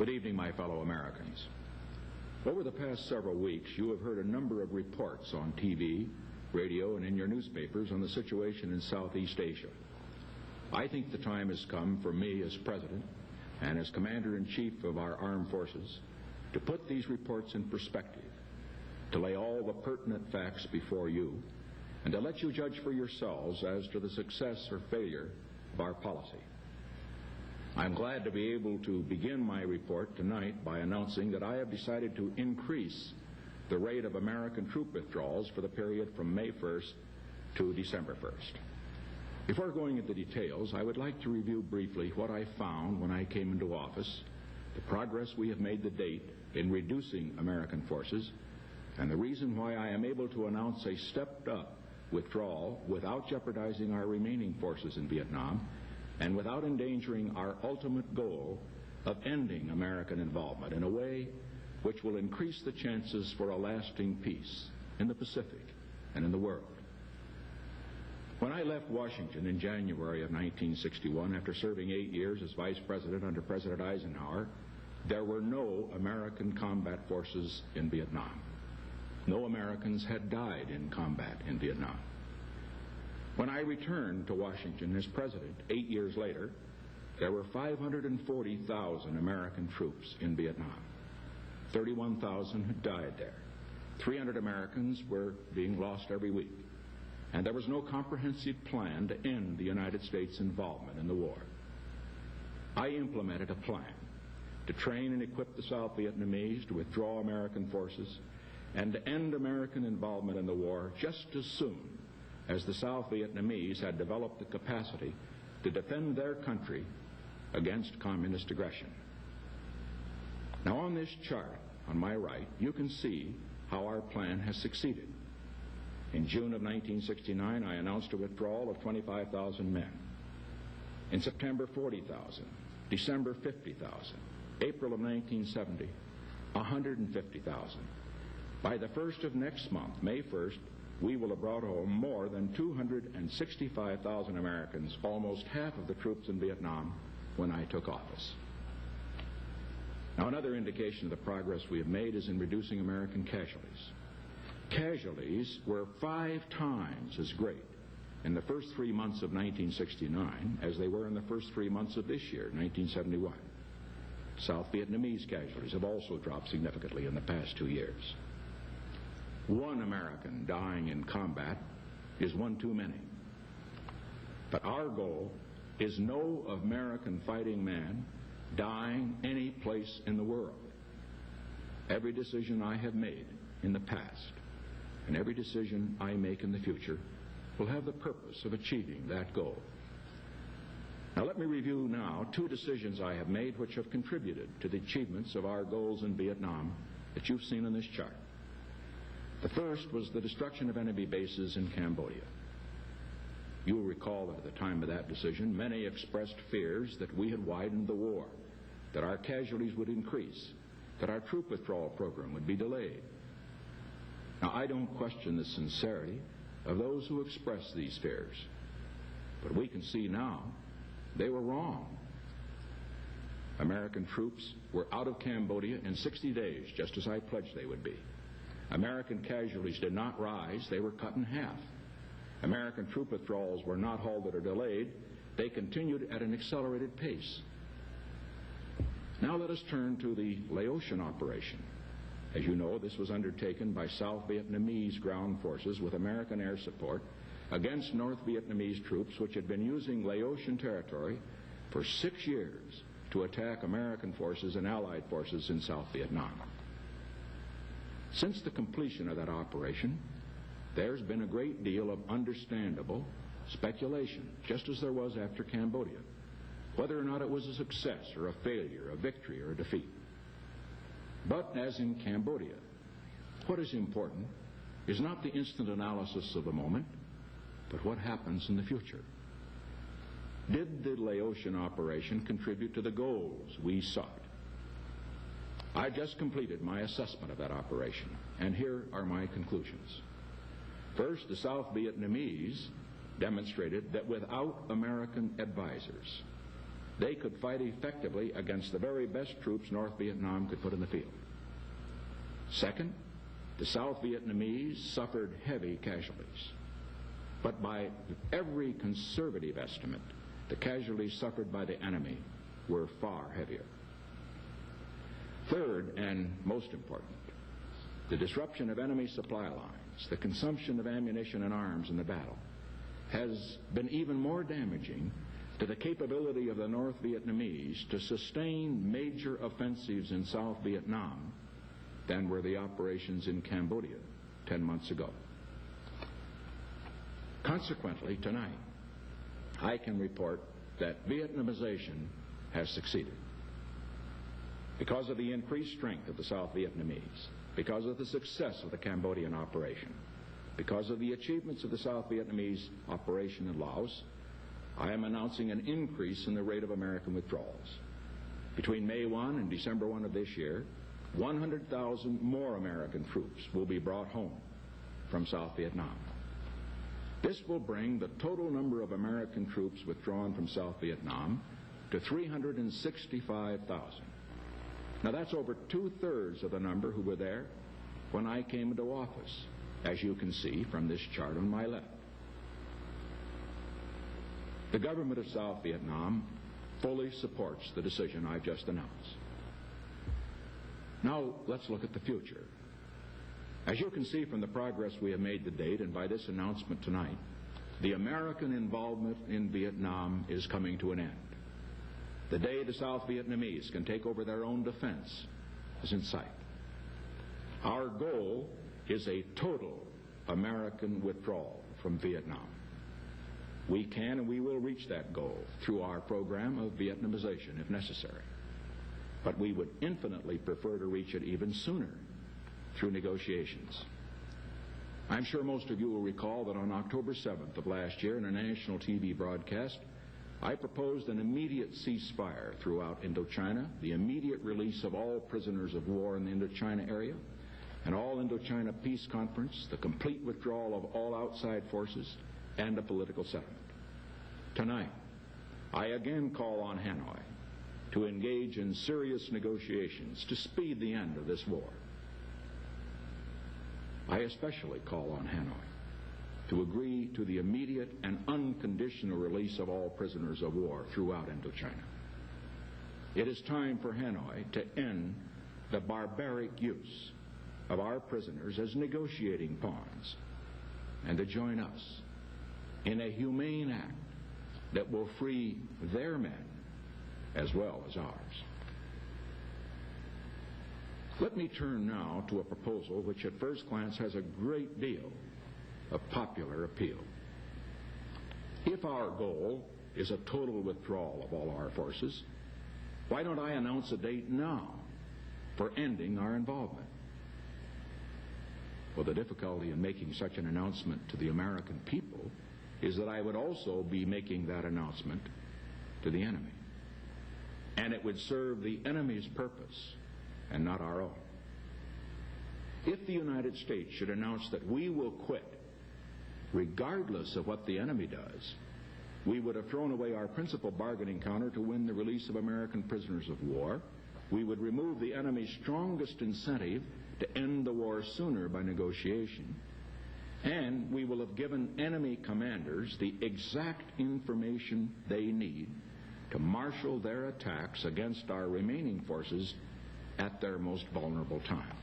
Good evening, my fellow Americans. Over the past several weeks, you have heard a number of reports on TV, radio, and in your newspapers on the situation in Southeast Asia. I think the time has come for me as President and as Commander-in-Chief of our armed forces to put these reports in perspective, to lay all the pertinent facts before you, and to let you judge for yourselves as to the success or failure of our policy. I'm glad to be able to begin my report tonight by announcing that I have decided to increase the rate of American troop withdrawals for the period from May 1st to December 1st. Before going into details, I would like to review briefly what I found when I came into office, the progress we have made to date in reducing American forces, and the reason why I am able to announce a stepped-up withdrawal without jeopardizing our remaining forces in Vietnam and without endangering our ultimate goal of ending American involvement in a way which will increase the chances for a lasting peace in the Pacific and in the world. When I left Washington in January of 1961, after serving 8 years as Vice President under President Eisenhower, there were no American combat forces in Vietnam. No Americans had died in combat in Vietnam. When I returned to Washington as President 8 years later, there were 540,000 American troops in Vietnam. 31,000 had died there. 300 Americans were being lost every week. And there was no comprehensive plan to end the United States' involvement in the war. I implemented a plan to train and equip the South Vietnamese to withdraw American forces and to end American involvement in the war just as soon as the South Vietnamese had developed the capacity to defend their country against communist aggression. Now, on this chart on my right, you can see how our plan has succeeded. In June of 1969, I announced a withdrawal of 25,000 men. In September, 40,000. December, 50,000. April of 1970, 150,000. By the 1st of next month, May 1st, we will have brought home more than 265,000 Americans, almost half of the troops in Vietnam, when I took office. Now, another indication of the progress we have made is in reducing American casualties. Casualties were 5 times as great in the first 3 months of 1969 as they were in the first 3 months of this year, 1971. South Vietnamese casualties have also dropped significantly in the past 2 years. 1 American dying in combat is one too many. But our goal is no American fighting man dying any place in the world. Every decision I have made in the past and every decision I make in the future will have the purpose of achieving that goal. Now, let me review now 2 decisions I have made which have contributed to the achievements of our goals in Vietnam that you've seen on this chart. The first was the destruction of enemy bases in Cambodia. You will recall that at the time of that decision, many expressed fears that we had widened the war, that our casualties would increase, that our troop withdrawal program would be delayed. Now, I don't question the sincerity of those who expressed these fears, but we can see now they were wrong. American troops were out of Cambodia in 60 days, just as I pledged they would be. American casualties did not rise, they were cut in half. American troop withdrawals were not halted or delayed, they continued at an accelerated pace. Now let us turn to the Laotian operation. As you know, this was undertaken by South Vietnamese ground forces with American air support against North Vietnamese troops which had been using Laotian territory for 6 years to attack American forces and Allied forces in South Vietnam. Since the completion of that operation, there's been a great deal of understandable speculation, just as there was after Cambodia, whether or not it was a success or a failure, a victory or a defeat. But as in Cambodia, what is important is not the instant analysis of the moment, but what happens in the future. Did the Laotian operation contribute to the goals we sought? I've just completed my assessment of that operation, and here are my conclusions. First, the South Vietnamese demonstrated that without American advisors, they could fight effectively against the very best troops North Vietnam could put in the field. Second, the South Vietnamese suffered heavy casualties. But by every conservative estimate, the casualties suffered by the enemy were far heavier. Third, and most important, the disruption of enemy supply lines, the consumption of ammunition and arms in the battle, has been even more damaging to the capability of the North Vietnamese to sustain major offensives in South Vietnam than were the operations in Cambodia 10 months ago. Consequently, tonight, I can report that Vietnamization has succeeded. Because of the increased strength of the South Vietnamese, because of the success of the Cambodian operation, because of the achievements of the South Vietnamese operation in Laos, I am announcing an increase in the rate of American withdrawals. Between May 1 and December 1 of this year, 100,000 more American troops will be brought home from South Vietnam. This will bring the total number of American troops withdrawn from South Vietnam to 365,000. Now that's over two-thirds of the number who were there when I came into office, as you can see from this chart on my left. The government of South Vietnam fully supports the decision I've just announced. Now let's look at the future. As you can see from the progress we have made to date, and by this announcement tonight, the American involvement in Vietnam is coming to an end. The day the South Vietnamese can take over their own defense is in sight. Our goal is a total American withdrawal from Vietnam. We can and we will reach that goal through our program of Vietnamization if necessary. But we would infinitely prefer to reach it even sooner through negotiations. I'm sure most of you will recall that on October 7th of last year in a national TV broadcast, I proposed an immediate ceasefire throughout Indochina, the immediate release of all prisoners of war in the Indochina area, an all-Indochina peace conference, the complete withdrawal of all outside forces, and a political settlement. Tonight, I again call on Hanoi to engage in serious negotiations to speed the end of this war. I especially call on Hanoi to agree to the immediate and unconditional release of all prisoners of war throughout Indochina. It is time for Hanoi to end the barbaric use of our prisoners as negotiating pawns and to join us in a humane act that will free their men as well as ours. Let me turn now to a proposal which at first glance has a great deal of popular appeal. If our goal is a total withdrawal of all our forces, why don't I announce a date now for ending our involvement? Well, the difficulty in making such an announcement to the American people is that I would also be making that announcement to the enemy. And it would serve the enemy's purpose and not our own. If the United States should announce that we will quit, regardless of what the enemy does, we would have thrown away our principal bargaining counter to win the release of American prisoners of war. We would remove the enemy's strongest incentive to end the war sooner by negotiation. And we will have given enemy commanders the exact information they need to marshal their attacks against our remaining forces at their most vulnerable time.